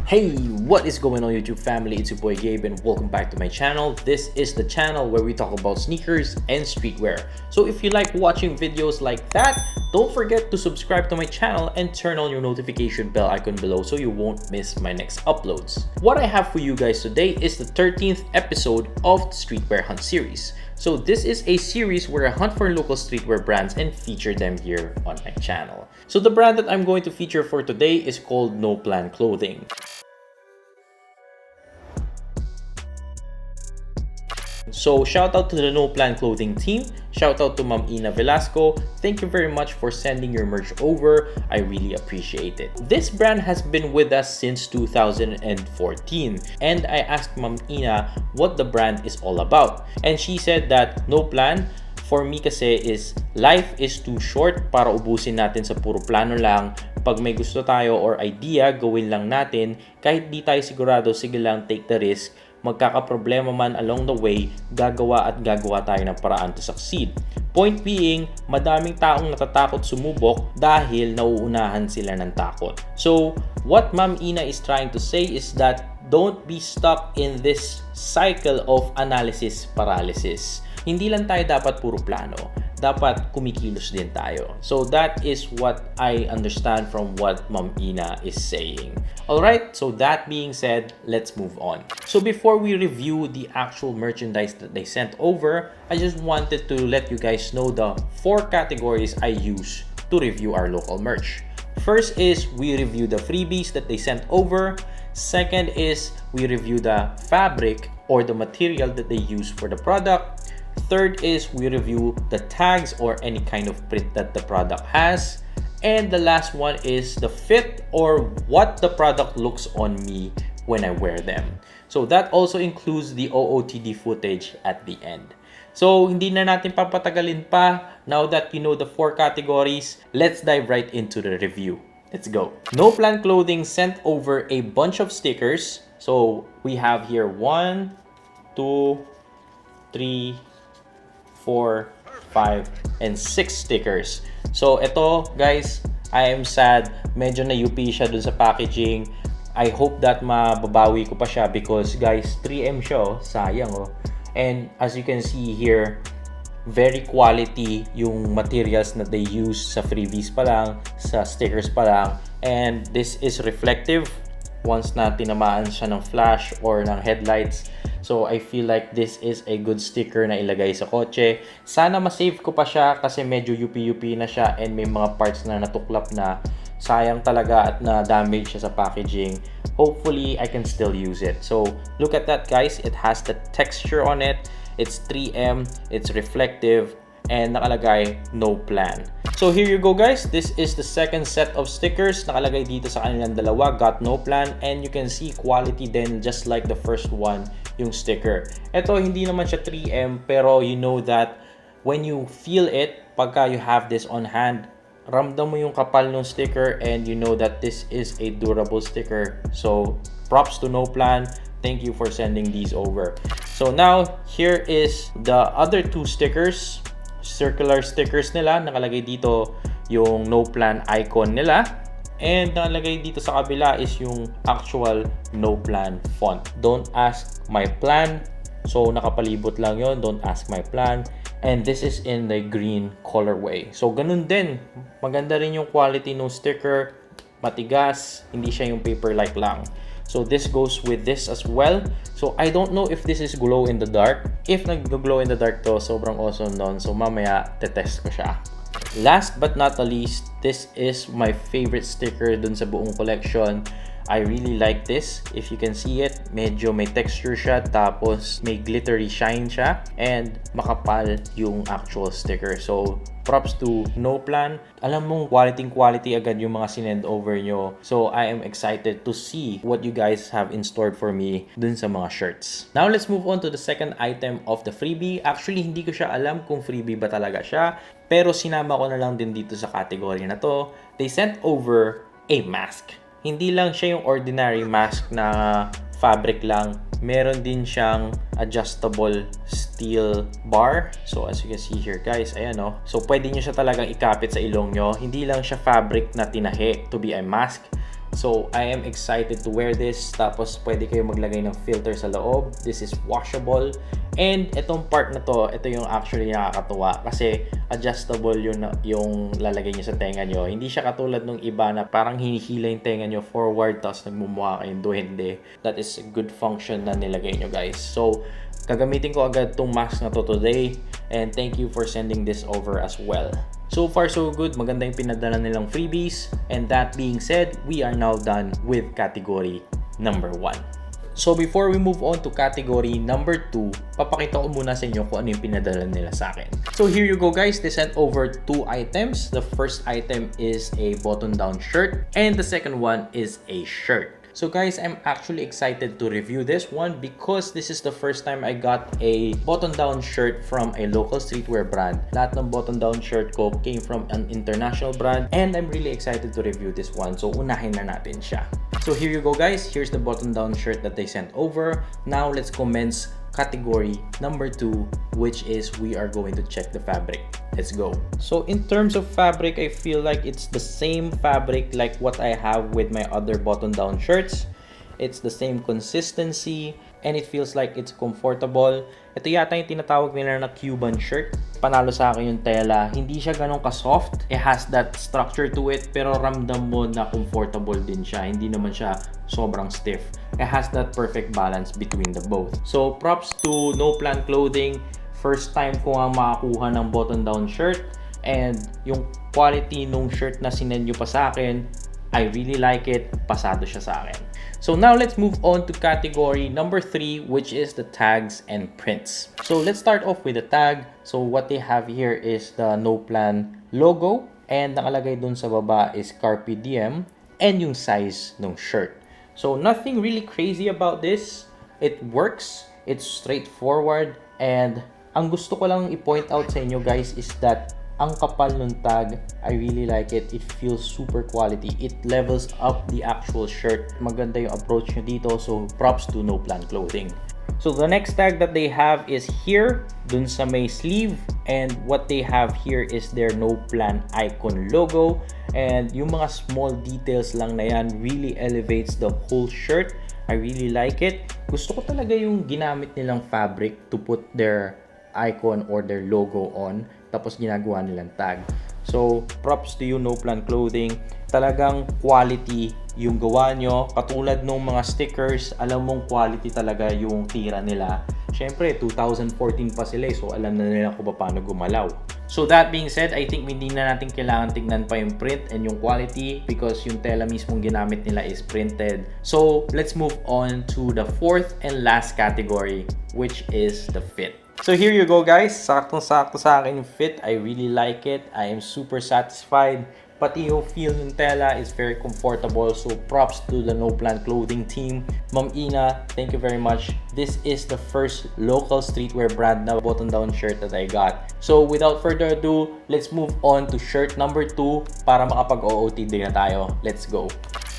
Hey, what is going on YouTube family? It's your boy Gabe and welcome back to my channel. This is the channel where we talk about sneakers and streetwear. So if you like watching videos like that, don't forget to subscribe to my channel and turn on your notification bell icon below so you won't miss my next uploads. What I have for you guys today is the 13th episode of the Streetwear Hunt series. So this is a series where I hunt for local streetwear brands and feature them here on my channel. So the brand that I'm going to feature for today is called No Plan Clothing. So shout out to the No Plan Clothing team. Shout out to Ma'am Ina Velasco. Thank you very much for sending your merch over. I really appreciate it. This brand has been with us since 2014 and I asked Ma'am Ina what the brand is all about. And she said that No Plan for me kasi is life is too short para ubusin natin sa puro plano lang. Pag may gusto tayo or idea, gawin lang natin. Kahit di tayo sigurado, sige lang, take the risk. Magkakaproblema man along the way, gagawa tayo ng paraan to succeed. Point being, madaming taong natatakot sumubok dahil nauunahan sila ng takot. So, what Ma'am Ina is trying to say is that don't be stuck in this cycle of analysis paralysis. Hindi lang tayo dapat puro plano. Dapat kumikilos din tayo. So that is what I understand from what Ma'am Ina is saying. Alright, so that being said, let's move on. So before we review the actual merchandise that they sent over, I just wanted to let you guys know the 4 categories I use to review our local merch. First is we review the freebies that they sent over. Second is we review the fabric or the material that they use for the product. Third is we review the tags or any kind of print that the product has. And the last one is the fit or what the product looks on me when I wear them. So that also includes the OOTD footage at the end. So hindi na natin papatagalin pa. Now that you know the 4 categories, let's dive right into the review. Let's go. No Plan Clothing sent over a bunch of stickers. So we have here 1, 2, 3, 4, 5, and 6 stickers. So ito guys, I am sad. Medyo na-UP siya dun sa packaging. I hope that mababawi ko pa siya because guys, 3M siya oh. Sayang oh. And as you can see here, very quality yung materials na they use sa freebies pa lang, sa stickers pa lang. And this is reflective once na tinamaan siya ng flash or ng headlights. So I feel like this is a good sticker na ilagay sa kotse. Sana ma-save ko pa siya kasi medyo UP-UP na siya and may mga parts na natuklap na. Sayang talaga at na-damage siya sa packaging. Hopefully, I can still use it. So look at that guys. It has the texture on it. It's 3M. It's reflective. And nakalagay, no plan. So here you go guys. This is the second set of stickers. Nakalagay dito sa kanilang dalawa. Got no plan. And you can see quality then just like the first one, yung sticker. Ito, hindi naman siya 3M. Pero you know that when you feel it, pagka you have this on hand, ramdam mo yung kapal ng sticker and you know that this is a durable sticker. So props to No Plan. Thank you for sending these over. So now, here is the other 2 stickers. Circular stickers nila. Nakalagay dito yung No Plan icon nila. And nakalagay dito sa kabila is yung actual No Plan font. Don't ask my plan. So nakapalibot lang yon. Don't ask my plan. And this is in the green colorway. So ganun din. Maganda rin yung quality ng sticker. Matigas. Hindi siya yung paper-like lang. So this goes with this as well. So I don't know if this is glow in the dark. If nag-glow in the dark to, sobrang awesome nun. So mamaya, tetest ko siya. Last but not the least, this is my favorite sticker dun sa buong collection. I really like this. If you can see it, medyo may texture siya, tapos may glittery shine siya, and makapal yung actual sticker. So, props to No Plan. Alam mong quality agad yung mga sinend over nyo. So, I am excited to see what you guys have in store for me dun sa mga shirts. Now, let's move on to the second item of the freebie. Actually, hindi ko siya alam kung freebie ba talaga siya, pero sinama ko na lang din dito sa category na to. They sent over a mask. Hindi lang siya yung ordinary mask na fabric lang. Meron din siyang adjustable steel bar. So as you can see here guys, ayan o. So pwede nyo siya talagang ikapit sa ilong nyo. Hindi lang siya fabric na tinahi to be a mask. So I am excited to wear this. Tapos pwede kayo maglagay ng filter sa loob. This is washable. And itong part na to, ito yung actually nakakatuwa kasi adjustable yung lalagay nyo sa tenga nyo. Hindi siya katulad nung iba na parang hinihila yung tenga nyo forward tapos nagmumukha kayong duhende. That is a good function na nilagay nyo, guys. So gagamitin ko agad tong mask na to today, and thank you for sending this over as well. So far so good, maganda yung pinadala nilang freebies, and that being said, we are now done with category number 1. So before we move on to category number 2, papakita ko muna sa inyo kung ano yung pinadala nila sa akin. So here you go, guys. They sent over 2 items. The first item is a button-down shirt, and the second one is a shirt. So guys, I'm actually excited to review this one because this is the first time I got a button-down shirt from a local streetwear brand. Lahat ng button-down shirt ko came from an international brand, and I'm really excited to review this one. So unahin na natin siya. So here you go, guys. Here's the button-down shirt that they sent over. Now let's commence category number 2, which is we are going to check the fabric. Let's go. So in terms of fabric, I feel like it's the same fabric like what I have with my other button-down shirts. It's the same consistency, and it feels like it's comfortable. Ito yata yung tinatawag nila na Cuban shirt. Panalo sa akin yung tela. Hindi siya ganun ka-soft. It has that structure to it, pero ramdam mo na comfortable din siya. Hindi naman siya sobrang stiff. It has that perfect balance between the both. So props to No Plan Clothing. First time ko nga makakuha ng button-down shirt, and yung quality nung shirt na sinend nyo pa sa akin, I really like it. Pasado siya sa akin. So now let's move on to category number 3, which is the tags and prints. So let's start off with the tag. So what they have here is the No Plan logo, and nakalagay dun sa baba is Carpe Diem and yung size ng shirt. So nothing really crazy about this. It works. It's straightforward, and ang gusto ko lang i-point out sa inyo, guys, is that ang kapal ng tag. I really like it. It feels super quality. It levels up the actual shirt. Maganda yung approach nyo dito. So props to No Plan Clothing. So the next tag that they have is here, dun sa may sleeve. And what they have here is their No Plan icon logo. And yung mga small details lang na yan really elevates the whole shirt. I really like it. Gusto ko talaga yung ginamit nilang fabric to put their icon or their logo on, tapos ginagawa nilang tag. So props to you, No Plan Clothing. Talagang quality yung gawa nyo. Katulad nung mga stickers, alam mong quality talaga yung tira nila. Syempre 2014 pa sila, so alam na nila kung paano gumalaw. So that being said, I think hindi na natin kailangan tignan pa yung print and yung quality because yung tela mismong ginamit nila is printed. So let's move on to the 4th and last category, which is the fit. So here you go, guys. Saktong-sakto sa akin yung fit. I really like it. I am super satisfied. Pati yung feel ng tela is very comfortable. So props to the No Plan Clothing team. Ma'am Ina, thank you very much. This is the first local streetwear brand na button-down shirt that I got. So without further ado, let's move on to shirt number 2 para makapag-OOTD na tayo. Let's go.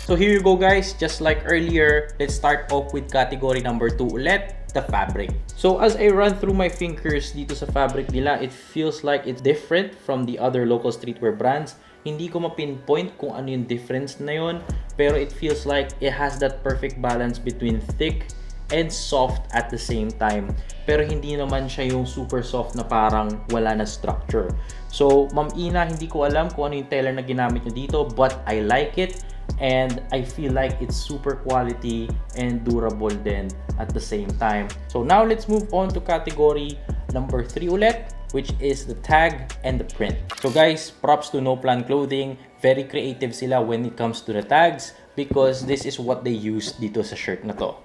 So here you go, guys. Just like earlier, let's start off with category number 2 ulit, the fabric. So as I run through my fingers dito sa fabric nila, it feels like it's different from the other local streetwear brands. Hindi ko ma-pinpoint kung ano yung difference na yun, pero it feels like it has that perfect balance between thick and soft at the same time. Pero hindi naman siya yung super soft na parang wala na structure. So Ma'am Ina, hindi ko alam kung ano yung tailor na ginamit nyo dito, but I like it. And I feel like it's super quality and durable then at the same time. So now let's move on to category number 3 ulit, which is the tag and the print. So guys, props to No Plan Clothing. Very creative sila when it comes to the tags because this is what they use dito sa shirt na to.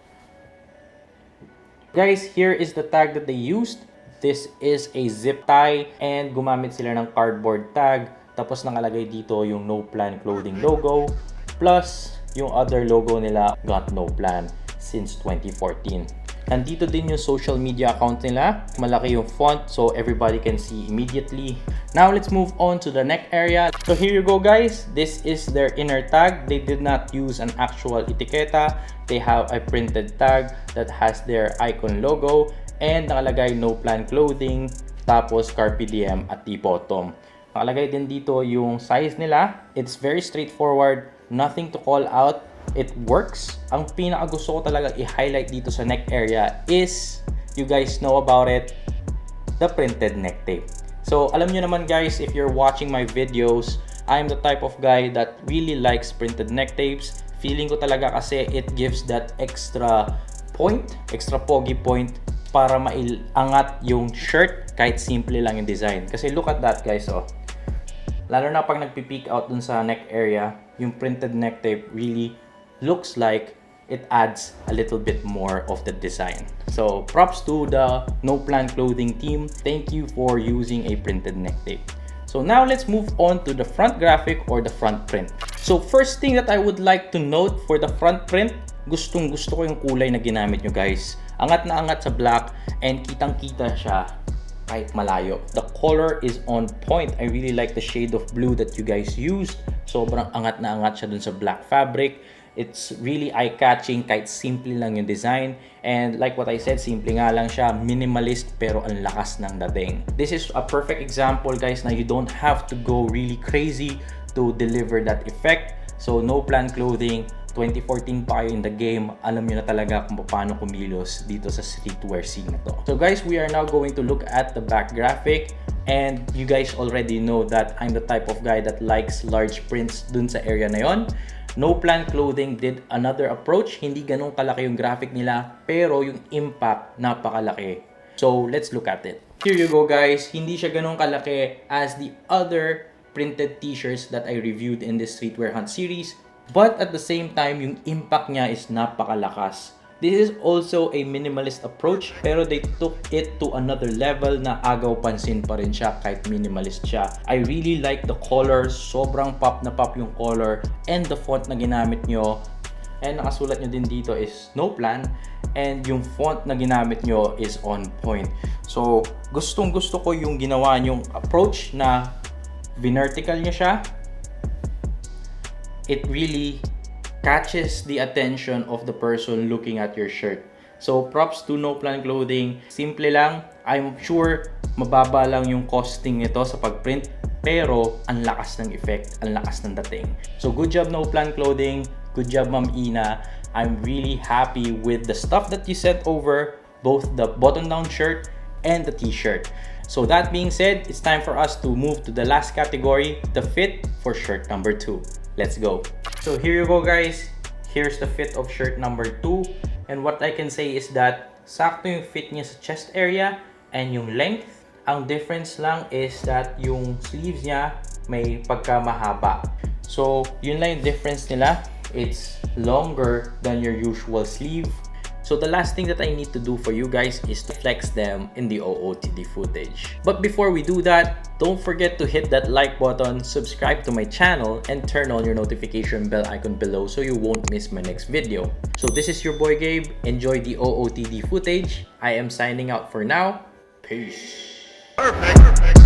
Guys, here is the tag that they used. This is a zip tie and gumamit sila ng cardboard tag. Tapos nakalagay dito yung No Plan Clothing logo. Plus, yung other logo nila, Got No Plan since 2014. Nandito din yung social media account nila. Malaki yung font so everybody can see immediately. Now, let's move on to the neck area. So here you go, guys. This is their inner tag. They did not use an actual etiqueta. They have a printed tag that has their icon logo and nakalagay No Plan Clothing, tapos Carpe Diem at the bottom. Nakalagay din dito yung size nila. It's very straightforward. nothing to call out. It works. Ang pinaka gusto ko talaga i-highlight dito sa neck area is, you guys know about it, the printed neck tape. So alam nyo naman guys, if you're watching my videos, I'm the type of guy that really likes printed neck tapes. Feeling ko talaga kasi it gives that extra point, extra pogi point para maiangat yung shirt kahit simple lang yung design. Kasi look at that guys, oh. Lalo na pag nagpi-peek out dun sa neck area, yung printed neck tape really looks like it adds a little bit more of the design. So props to the No Plan Clothing team. Thank you for using a printed neck tape. So now let's move on to the front graphic or the front print. So first thing that I would like to note for the front print, gustong gusto ko yung kulay na ginamit nyo guys. Angat na angat sa black and kitang kita siya kahit malayo. The color is on point. I really like the shade of blue that you guys used. Sobrang angat na angat siya dun sa black fabric. It's really eye-catching kahit simple lang yung design. And like what I said, simple nga lang siya, minimalist pero ang lakas ng dating. This is a perfect example guys na you don't have to go really crazy to deliver that effect. So No Plan Clothing, 2014 pa kayo in the game, alam nyo na talaga kung paano kumilos dito sa streetwear scene na to. So guys, we are now going to look at the back graphic. And you guys already know that I'm the type of guy that likes large prints dun sa area na yon. No Plan Clothing did another approach. Hindi ganun kalaki yung graphic nila, pero yung impact napakalaki. So let's look at it. Here you go guys. Hindi siya ganun kalaki as the other printed t-shirts that I reviewed in this Streetwear Hunt series. But at the same time, yung impact niya is napakalakas. This is also a minimalist approach, pero they took it to another level na agaw pansin pa rin siya kahit minimalist siya. I really like the color, sobrang pop na pop yung color, and the font na ginamit nyo. And nakasulat nyo din dito is No Plan, and yung font na ginamit nyo is on point. So gustong gusto ko yung ginawa nyong approach na vertical nyo siya. It really catches the attention of the person looking at your shirt. So props to No Plan Clothing. Simple lang. I'm sure mababa lang yung costing nito sa pagprint, pero ang lakas ng effect, ang lakas ng dating. So good job No Plan Clothing. Good job Ma'am Ina. I'm really happy with the stuff that you sent over, both the button-down shirt and the t-shirt. So that being said, it's time for us to move to the last category, the fit for shirt number 2. Let's go. So here you go guys. Here's the fit of shirt number 2. And what I can say is that sakto yung fit niya sa chest area and yung length. Ang difference lang is that yung sleeves niya may pagkamahaba. So yun lang yung difference nila. It's longer than your usual sleeve. So the last thing that I need to do for you guys is to flex them in the OOTD footage. But before we do that, don't forget to hit that like button, subscribe to my channel, and turn on your notification bell icon below so you won't miss my next video. So this is your boy Gabe. Enjoy the OOTD footage. I am signing out for now. Peace. Perfect.